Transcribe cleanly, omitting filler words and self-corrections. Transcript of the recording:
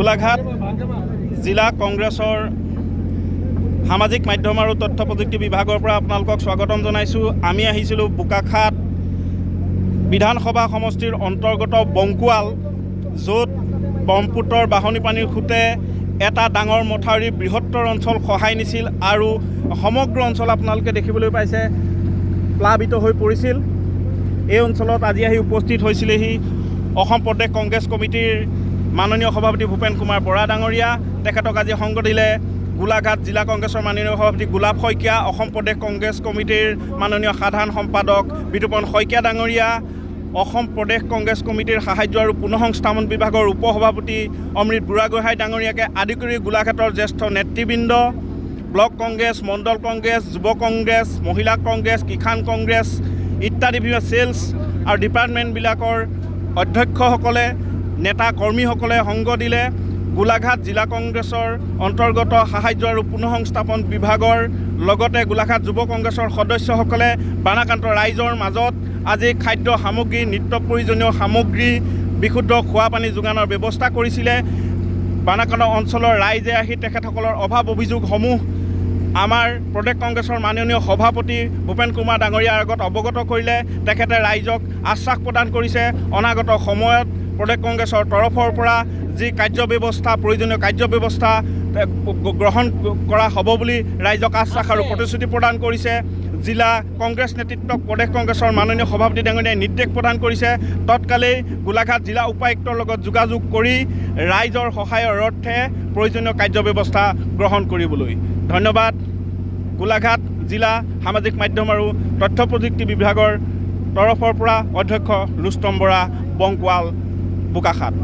গোলাঘাট জিলা কংগ্ৰেছৰ সামাজিক মাধ্যম আৰু তথ্য প্ৰযুক্তি বিভাগৰ পৰা আপোনালোকক স্বাগতম জনাইছোঁ। আমি আহিছিলোঁ বোকাখাট বিধানসভা সমষ্টিৰ অন্তৰ্গত বংকুৱাল, য'ত ব্ৰহ্মপুত্ৰৰ বাঢ়নী পানীৰ সোঁতে এটা ডাঙৰ মথাউৰি বৃহত্তৰ অঞ্চল খহাই নিছিল আৰু সমগ্ৰ অঞ্চল আপোনালোকে দেখিবলৈ পাইছে প্লাবিত হৈ পৰিছিল। এই অঞ্চলত আজি আহি উপস্থিত হৈছিলেহি অসম প্ৰদেশ কংগ্ৰেছ কমিটিৰ মাননীয় সভাপতি ভূপেন কুমাৰ বৰা ডাঙৰীয়া। তেখেতক আজি সংগ দিলে গোলাঘাট জিলা কংগ্ৰেছৰ মাননীয় সভাপতি গোলাপ শইকীয়া, অসম প্ৰদেশ কংগ্ৰেছ কমিটিৰ মাননীয় সাধাৰণ সম্পাদক বিতুপন শইকীয়া ডাঙৰীয়া, অসম প্ৰদেশ কংগ্ৰেছ কমিটিৰ সাহায্য আৰু পুনঃসংস্থাপন বিভাগৰ উপসভাপতি অমৃত বুঢ়াগোহাঁই ডাঙৰীয়াকে আদি কৰি গোলাঘাটৰ জ্যেষ্ঠ নেতৃবৃন্দ, ব্লক কংগ্ৰেছ, মণ্ডল কংগ্ৰেছ, যুৱ কংগ্ৰেছ, মহিলা কংগ্ৰেছ, কিষাণ কংগ্ৰেছ ইত্যাদি বিভিন্ন চেলছ আৰু ডিপাৰ্টমেণ্টবিলাকৰ অধ্যক্ষসকলে, নেতা কৰ্মীসকলে সংগ দিলে গোলাঘাট জিলা কংগ্ৰেছৰ অন্তৰ্গত সাহায্য আৰু পুনঃসংস্থাপন বিভাগৰ লগতে গোলাঘাট যুৱ কংগ্ৰেছৰ সদস্যসকলে বানাক্ৰান্ত ৰাইজৰ মাজত আজি খাদ্য সামগ্ৰী, নিত্য প্ৰয়োজনীয় সামগ্ৰী, বিশুদ্ধ খোৱা পানী যোগানৰ ব্যৱস্থা কৰিছিলে। বানাক্ৰান্ত অঞ্চলৰ ৰাইজে আহি তেখেতসকলৰ অভাৱ অভিযোগসমূহ আমাৰ প্ৰদেশ কংগ্ৰেছৰ মাননীয় সভাপতি ভূপেন কুমাৰ ডাঙৰীয়াৰ আগত অৱগত কৰিলে। তেখেতে ৰাইজক আশ্বাস প্ৰদান কৰিছে অনাগত সময়ত প্ৰদেশ কংগ্ৰেছৰ তৰফৰ পৰা যি কাৰ্যব্যৱস্থা, প্ৰয়োজনীয় কাৰ্যব্যৱস্থা গ্ৰহণ কৰা হ'ব বুলি ৰাইজক আশ্বাস আৰু প্ৰতিশ্ৰুতি প্ৰদান কৰিছে। জিলা কংগ্ৰেছ নেতৃত্বক প্ৰদেশ কংগ্ৰেছৰ মাননীয় সভাপতি ডাঙৰীয়াই নিৰ্দেশ প্ৰদান কৰিছে তৎকালেই গোলাঘাট জিলা উপায়ুক্তৰ লগত যোগাযোগ কৰি ৰাইজৰ সহায়ৰ অৰ্থে প্ৰয়োজনীয় কাৰ্যব্যৱস্থা গ্ৰহণ কৰিবলৈ। ধন্যবাদ। গোলাঘাট জিলা সামাজিক মাধ্যম আৰু তথ্য প্ৰযুক্তি বিভাগৰ তৰফৰ পৰা অধ্যক্ষ ৰুস্তম বৰা, বংকুৱাল, বোকাখাট।